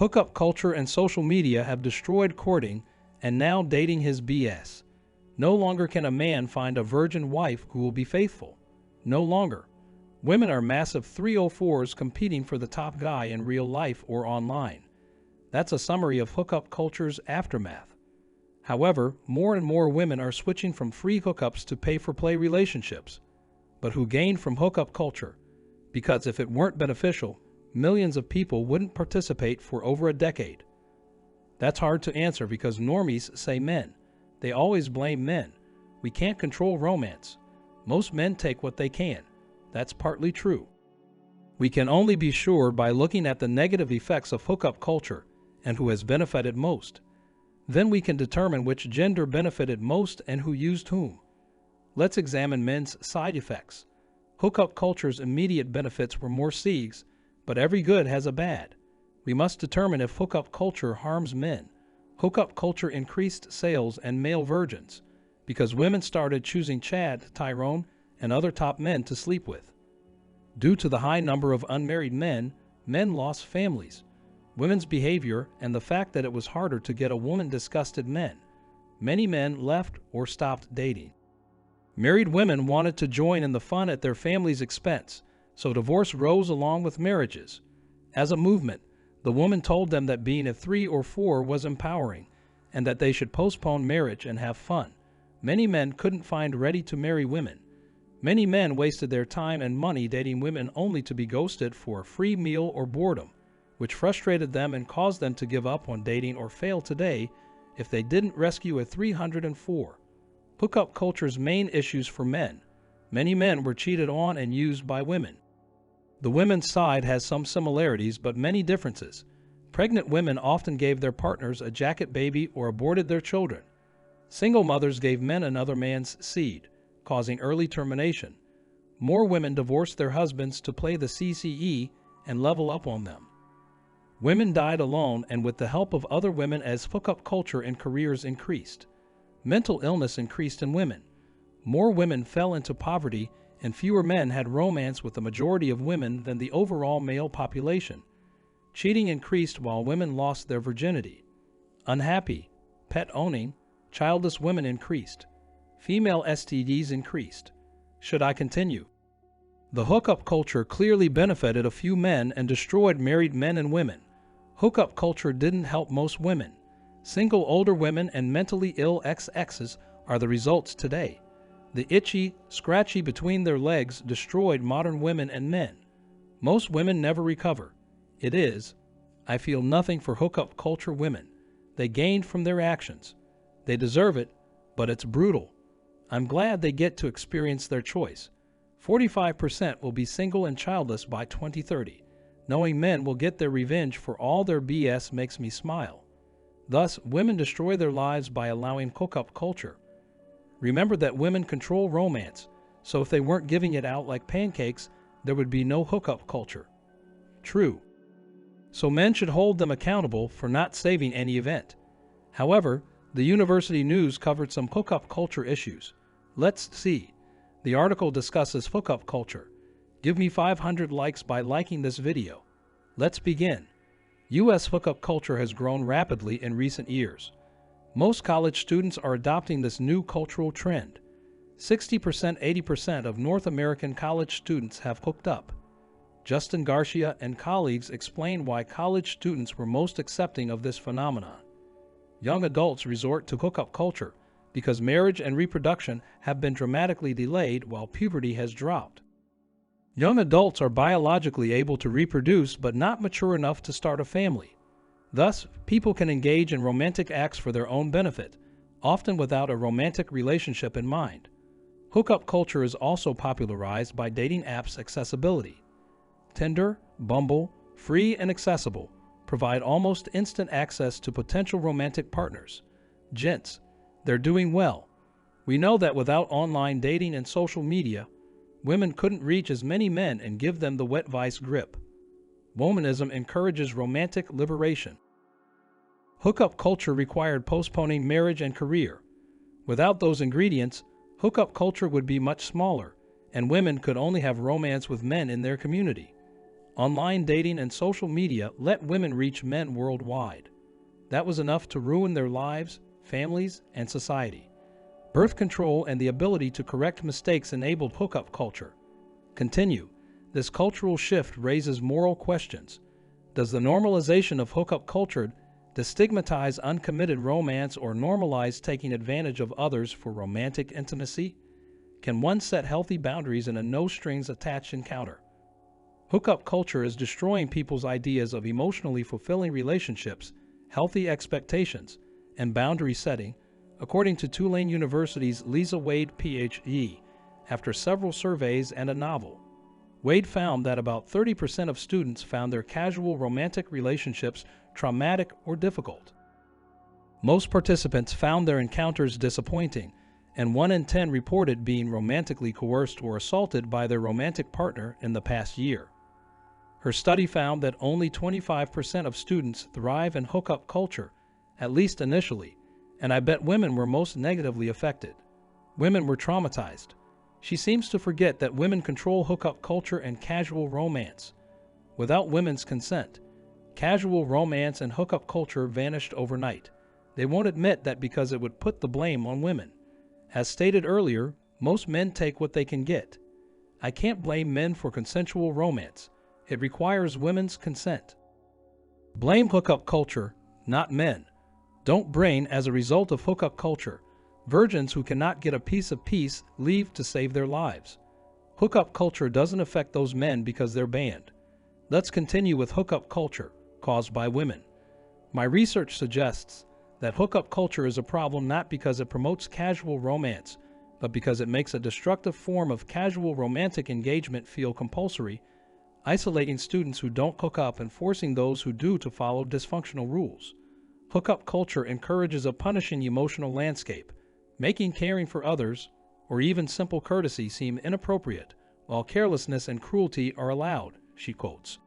Hookup culture and social media have destroyed courting, and now dating is BS. No longer can a man find a virgin wife who will be faithful. No longer. Women are massive 304s competing for the top guy in real life or online. That's a summary of hookup culture's aftermath. However, more and more women are switching from free hookups to pay-for-play relationships. But who gained from hookup culture? Because if it weren't beneficial, millions of people wouldn't participate for over a decade. That's hard to answer because normies say men. They always blame men. We can't control romance. Most men take what they can. That's partly true. We can only be sure by looking at the negative effects of hookup culture and who has benefited most. Then we can determine which gender benefited most and who used whom. Let's examine men's side effects. Hookup culture's immediate benefits were more C's, but every good has a bad. We must determine if hookup culture harms men. Hookup culture increased sales and male virgins because women started choosing Chad, Tyrone, and other top men to sleep with. Due to the high number of unmarried men, men lost families. Women's behavior and the fact that it was harder to get a woman disgusted men. Many men left or stopped dating. Married women wanted to join in the fun at their family's expense, so divorce rose along with marriages. As a movement, the woman told them that being a 3 or 4 was empowering, and that they should postpone marriage and have fun. Many men couldn't find ready-to-marry women. Many men wasted their time and money dating women only to be ghosted for a free meal or boredom, which frustrated them and caused them to give up on dating or fail today if they didn't rescue a 304. Hookup culture's main issues for men. Many men were cheated on and used by women. The women's side has some similarities but many differences. Pregnant women often gave their partners a jacket baby or aborted their children. Single mothers gave men another man's seed, causing early termination. More women divorced their husbands to play the CCE and level up on them. Women died alone and with the help of other women as hookup culture and careers increased. Mental illness increased in women. More women fell into poverty and fewer men had romance with the majority of women than the overall male population. Cheating increased while women lost their virginity. Unhappy, pet owning, childless women increased. Female STDs increased. Should I continue? The hookup culture clearly benefited a few men and destroyed married men and women. Hookup culture didn't help most women. Single older women and mentally ill ex-exes are the results today. The itchy, scratchy between their legs destroyed modern women and men. Most women never recover. It is, I feel nothing for hookup culture women. They gained from their actions. They deserve it, but it's brutal. I'm glad they get to experience their choice. 45% will be single and childless by 2030. Knowing men will get their revenge for all their BS makes me smile. Thus, women destroy their lives by allowing hookup culture. Remember that women control romance, so if they weren't giving it out like pancakes, there would be no hookup culture. True. So men should hold them accountable for not saving any event. However, the university news covered some hookup culture issues. Let's see. The article discusses hookup culture. Give me 500 likes by liking this video. Let's begin. U.S. hookup culture has grown rapidly in recent years. Most college students are adopting this new cultural trend. 60%–80% of North American college students have hooked up. Justin Garcia and colleagues explain why college students were most accepting of this phenomenon. Young adults resort to hookup culture because marriage and reproduction have been dramatically delayed while puberty has dropped. Young adults are biologically able to reproduce but not mature enough to start a family. Thus, people can engage in romantic acts for their own benefit, often without a romantic relationship in mind. Hookup culture is also popularized by dating apps' accessibility. Tinder, Bumble, free and accessible, provide almost instant access to potential romantic partners. Gents, they're doing well. We know that without online dating and social media, women couldn't reach as many men and give them the wet vice grip. Womanism encourages romantic liberation. Hookup culture required postponing marriage and career. Without those ingredients, hookup culture would be much smaller, and women could only have romance with men in their community. Online dating and social media let women reach men worldwide. That was enough to ruin their lives, families, and society. Birth control and the ability to correct mistakes enabled hookup culture. Continue. This cultural shift raises moral questions. Does the normalization of hookup culture destigmatize uncommitted romance or normalize taking advantage of others for romantic intimacy? Can one set healthy boundaries in a no-strings-attached encounter? Hookup culture is destroying people's ideas of emotionally fulfilling relationships, healthy expectations, and boundary setting, according to Tulane University's Lisa Wade, Ph.D., after several surveys and a novel. Wade found that about 30% of students found their casual romantic relationships traumatic or difficult. Most participants found their encounters disappointing, and 1 in 10 reported being romantically coerced or assaulted by their romantic partner in the past year. Her study found that only 25% of students thrive in hookup culture, at least initially, and I bet women were most negatively affected. Women were traumatized. She seems to forget that women control hookup culture and casual romance. Without women's consent, casual romance and hookup culture vanished overnight. They won't admit that because it would put the blame on women. As stated earlier, most men take what they can get. I can't blame men for consensual romance. It requires women's consent. Blame hookup culture, not men. Don't brain as a result of hookup culture. Virgins who cannot get a piece of peace leave to save their lives. Hookup culture doesn't affect those men because they're banned. Let's continue with hookup culture caused by women. My research suggests that hookup culture is a problem not because it promotes casual romance, but because it makes a destructive form of casual romantic engagement feel compulsory, isolating students who don't hook up and forcing those who do to follow dysfunctional rules. Hookup culture encourages a punishing emotional landscape, making caring for others, or even simple courtesy seem inappropriate, while carelessness and cruelty are allowed, she quotes.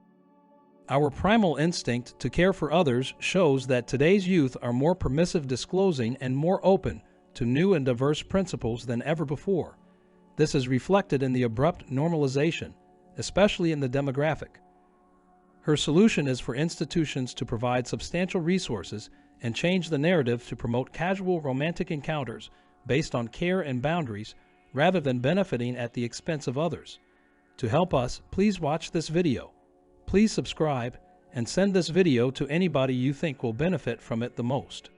Our primal instinct to care for others shows that today's youth are more permissive, disclosing, and more open to new and diverse principles than ever before. This is reflected in the abrupt normalization, especially in the demographic. Her solution is for institutions to provide substantial resources and change the narrative to promote casual romantic encounters based on care and boundaries rather than benefiting at the expense of others. To help us, please watch this video. Please subscribe and send this video to anybody you think will benefit from it the most.